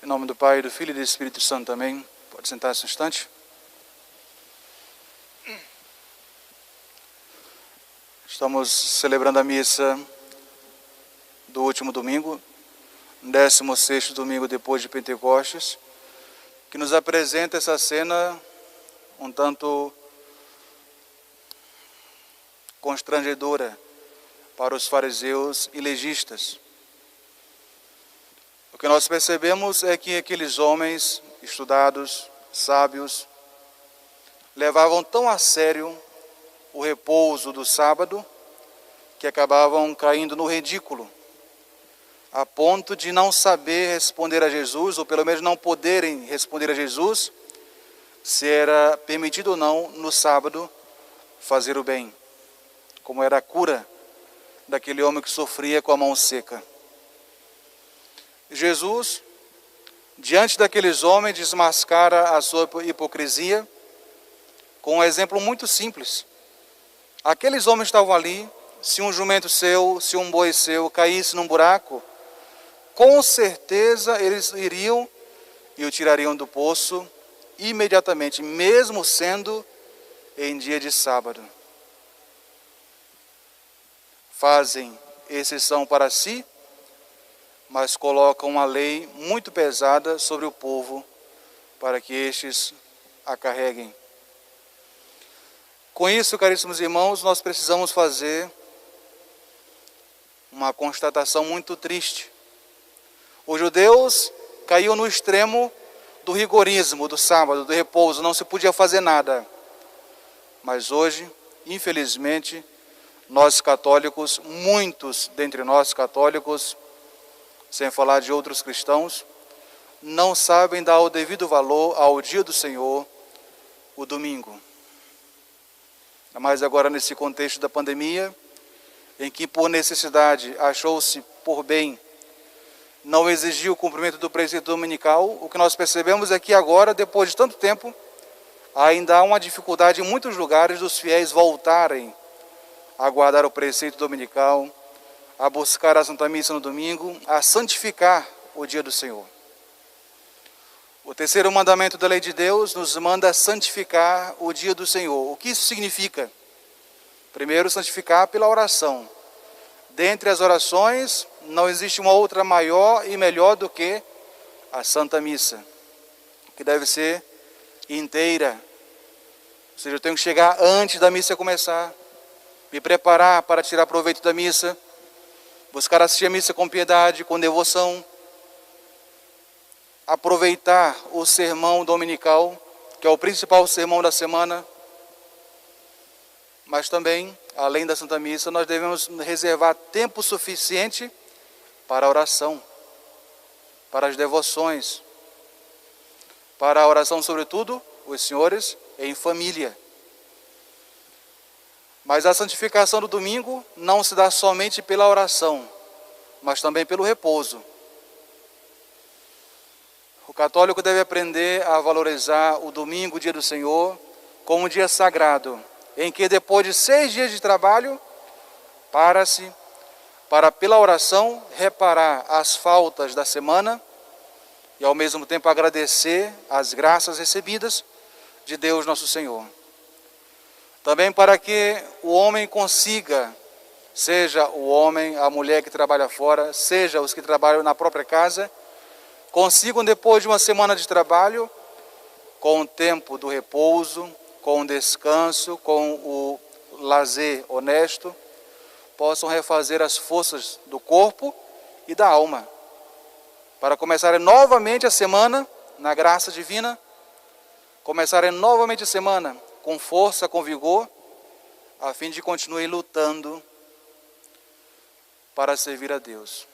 Em nome do Pai, do Filho e do Espírito Santo também. Pode sentar-se um instante. Estamos celebrando a missa do último domingo, 16º domingo depois de Pentecostes, que nos apresenta essa cena um tanto constrangedora para os fariseus e legistas. O que nós percebemos é que aqueles homens estudados, sábios, levavam tão a sério o repouso do sábado que acabavam caindo no ridículo, a ponto de não saber responder a Jesus, ou pelo menos não poderem responder a Jesus, se era permitido ou não no sábado fazer o bem, como era a cura daquele homem que sofria com a mão seca. Jesus, diante daqueles homens, desmascara a sua hipocrisia com um exemplo muito simples. Aqueles homens estavam ali, se um jumento seu, se um boi seu caísse num buraco, com certeza eles iriam e o tirariam do poço imediatamente, mesmo sendo em dia de sábado. Fazem exceção para si, mas colocam uma lei muito pesada sobre o povo para que estes a carreguem. Com isso, caríssimos irmãos, nós precisamos fazer uma constatação muito triste. Os judeus caíam no extremo do rigorismo, do sábado, do repouso, não se podia fazer nada. Mas hoje, infelizmente, nós católicos, muitos dentre nós católicos, sem falar de outros cristãos, não sabem dar o devido valor ao dia do Senhor, o domingo. Mas agora nesse contexto da pandemia, em que por necessidade achou-se por bem não exigir o cumprimento do preceito dominical, o que nós percebemos é que agora, depois de tanto tempo, ainda há uma dificuldade em muitos lugares dos fiéis voltarem a guardar o preceito dominical, a buscar a Santa Missa no domingo, a santificar o dia do Senhor. O terceiro mandamento da lei de Deus nos manda santificar o dia do Senhor. O que isso significa? Primeiro, santificar pela oração. Dentre as orações, não existe uma outra maior e melhor do que a Santa Missa, que deve ser inteira. Ou seja, eu tenho que chegar antes da missa começar, me preparar para tirar proveito da missa, buscar assistir a missa com piedade, com devoção, aproveitar o sermão dominical, que é o principal sermão da semana, mas também, além da Santa Missa, nós devemos reservar tempo suficiente para a oração, para as devoções, para a oração, sobretudo, os senhores, em família. Mas a santificação do domingo não se dá somente pela oração, mas também pelo repouso. O católico deve aprender a valorizar o domingo, o dia do Senhor, como um dia sagrado, em que depois de 6 dias de trabalho, para-se para, pela oração, reparar as faltas da semana e, ao mesmo tempo, agradecer as graças recebidas de Deus nosso Senhor. Também para que o homem consiga, seja o homem, a mulher que trabalha fora, seja os que trabalham na própria casa, consigam, depois de uma semana de trabalho, com o tempo do repouso, com o descanso, com o lazer honesto, possam refazer as forças do corpo e da alma, para começarem novamente a semana na graça divina, começarem novamente a semana com força, com vigor, a fim de continuar lutando para servir a Deus.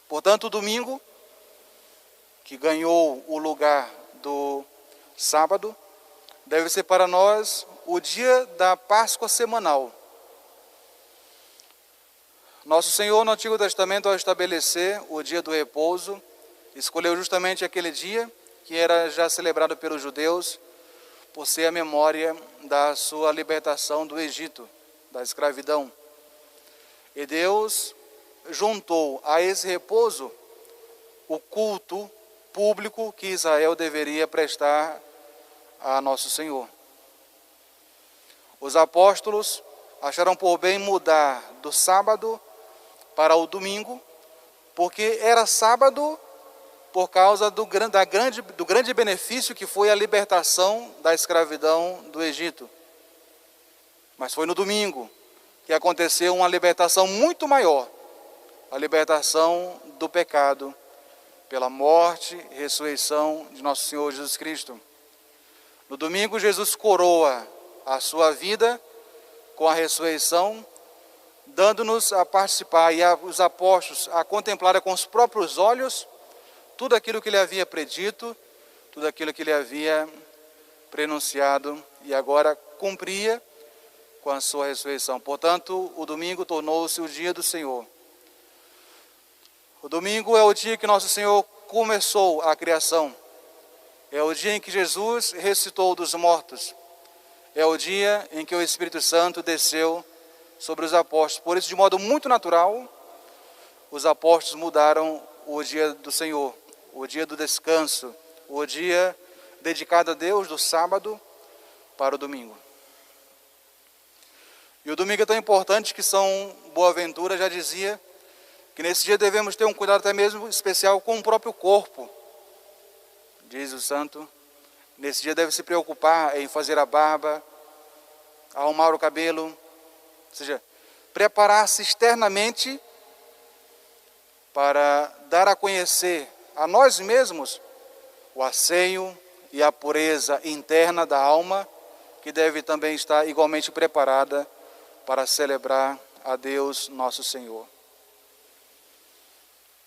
Portanto, o domingo, que ganhou o lugar do sábado, deve ser para nós o dia da Páscoa semanal. Nosso Senhor, no Antigo Testamento, ao estabelecer o dia do repouso, escolheu justamente aquele dia que era já celebrado pelos judeus, por ser a memória da sua libertação do Egito, da escravidão. E Deus juntou a esse repouso o culto público que Israel deveria prestar a Nosso Senhor. Os apóstolos acharam por bem mudar do sábado para o domingo, porque era sábado por causa do grande benefício que foi a libertação da escravidão do Egito. Mas foi no domingo que aconteceu uma libertação muito maior, a libertação do pecado, pela morte e ressurreição de nosso Senhor Jesus Cristo. No domingo, Jesus coroa a sua vida com a ressurreição, dando-nos a participar e os apóstolos a contemplar com os próprios olhos tudo aquilo que ele havia predito, tudo aquilo que ele havia prenunciado e agora cumpria com a sua ressurreição. Portanto, o domingo tornou-se o dia do Senhor. O domingo é o dia que nosso Senhor começou a criação. É o dia em que Jesus ressuscitou dos mortos. É o dia em que o Espírito Santo desceu sobre os apóstolos. Por isso, de modo muito natural, os apóstolos mudaram o dia do Senhor, o dia do descanso, o dia dedicado a Deus do sábado para o domingo. E o domingo é tão importante que São Boaventura já dizia que nesse dia devemos ter um cuidado até mesmo especial com o próprio corpo. Diz o santo, nesse dia deve se preocupar em fazer a barba, arrumar o cabelo, ou seja, preparar-se externamente para dar a conhecer a nós mesmos o asseio e a pureza interna da alma, que deve também estar igualmente preparada para celebrar a Deus nosso Senhor.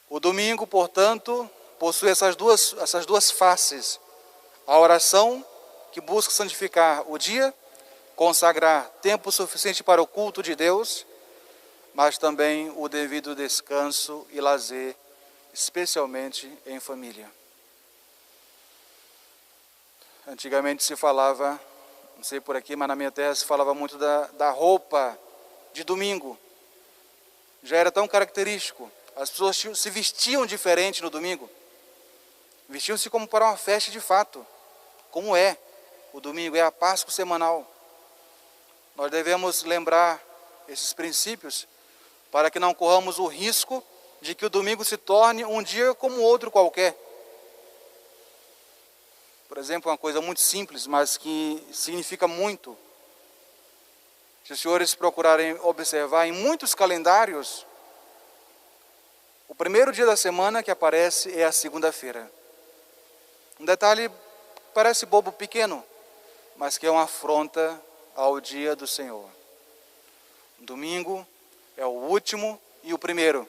O domingo, portanto, possui essas duas faces. A oração, que busca santificar o dia, consagrar tempo suficiente para o culto de Deus, mas também o devido descanso e lazer, especialmente em família. Antigamente se falava, não sei por aqui, mas na minha terra se falava muito da roupa de domingo. Já era tão característico. As pessoas se vestiam diferente no domingo. Vestiam-se como para uma festa de fato. Como é o domingo, é a Páscoa semanal. Nós devemos lembrar esses princípios para que não corramos o risco de que o domingo se torne um dia como outro qualquer. Por exemplo, uma coisa muito simples, mas que significa muito. Se os senhores procurarem observar, em muitos calendários, o primeiro dia da semana que aparece é a segunda-feira. Um detalhe parece bobo, pequeno, mas que é uma afronta ao dia do Senhor. O domingo é o último e o primeiro.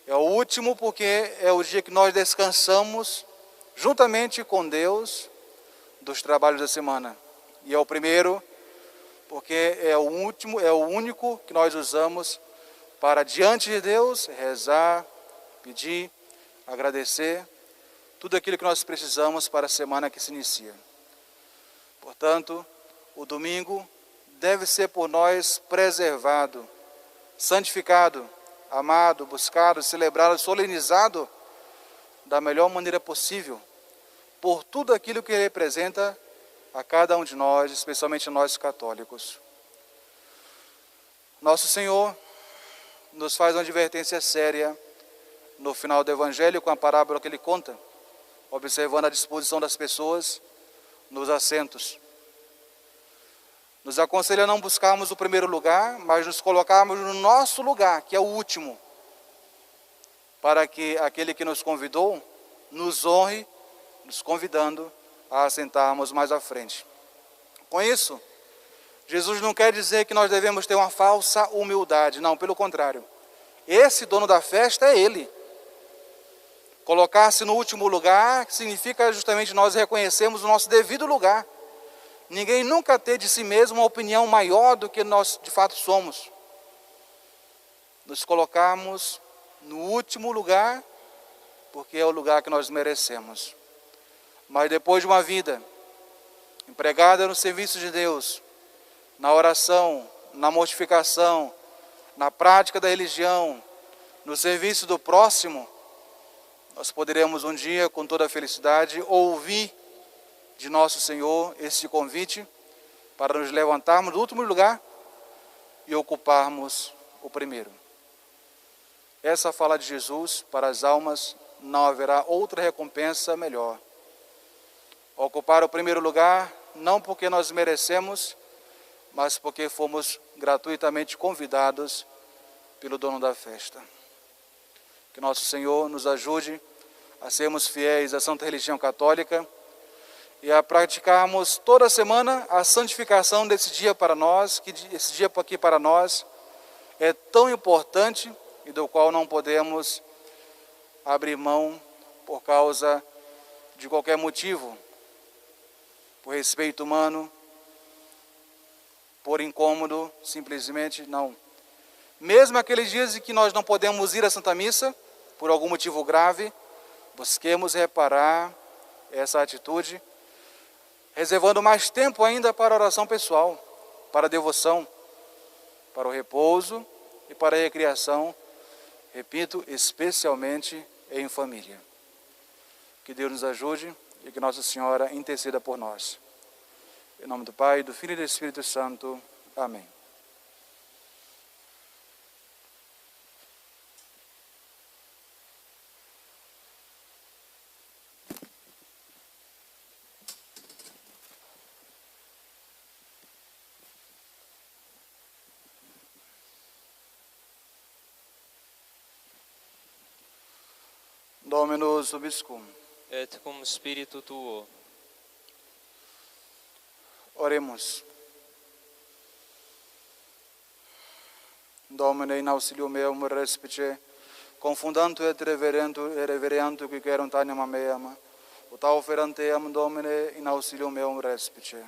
É o último porque é o dia que nós descansamos juntamente com Deus dos trabalhos da semana. E é o primeiro porque é o último, é o único que nós usamos para diante de Deus rezar, pedir, agradecer, tudo aquilo que nós precisamos para a semana que se inicia. Portanto, o domingo deve ser por nós preservado, santificado, amado, buscado, celebrado, solenizado da melhor maneira possível, por tudo aquilo que representa a cada um de nós, especialmente nós católicos. Nosso Senhor nos faz uma advertência séria no final do Evangelho com a parábola que ele conta, observando a disposição das pessoas nos assentos. Nos aconselha a não buscarmos o primeiro lugar, mas nos colocarmos no nosso lugar, que é o último, para que aquele que nos convidou nos honre, nos convidando a assentarmos mais à frente. Com isso, Jesus não quer dizer que nós devemos ter uma falsa humildade, não, pelo contrário. Esse dono da festa é ele. Colocar-se no último lugar significa justamente nós reconhecermos o nosso devido lugar. Ninguém nunca ter de si mesmo uma opinião maior do que nós de fato somos. Nos colocarmos no último lugar, porque é o lugar que nós merecemos. Mas depois de uma vida empregada no serviço de Deus, na oração, na mortificação, na prática da religião, no serviço do próximo, nós poderemos um dia, com toda a felicidade, ouvir de nosso Senhor esse convite para nos levantarmos do último lugar e ocuparmos o primeiro. Essa fala de Jesus para as almas, não haverá outra recompensa melhor. Ocupar o primeiro lugar, não porque nós merecemos, mas porque fomos gratuitamente convidados pelo dono da festa. Que nosso Senhor nos ajude a sermos fiéis à Santa Religião Católica e a praticarmos toda semana a santificação desse dia para nós, que esse dia aqui para nós é tão importante e do qual não podemos abrir mão por causa de qualquer motivo, por respeito humano, por incômodo, simplesmente não. Mesmo aqueles dias em que nós não podemos ir à Santa Missa, por algum motivo grave, busquemos reparar essa atitude, reservando mais tempo ainda para a oração pessoal, para a devoção, para o repouso e para a recreação, repito, especialmente em família. Que Deus nos ajude e que Nossa Senhora interceda por nós. Em nome do Pai, do Filho e do Espírito Santo. Amém. Dominus vobiscum. Et cum spiritu tuo. Oremos. Domine, in auxilio meum respice, confundantur et reverentur qui querunt anima meam, ut auferanteam, Domine, in auxilio meum respice.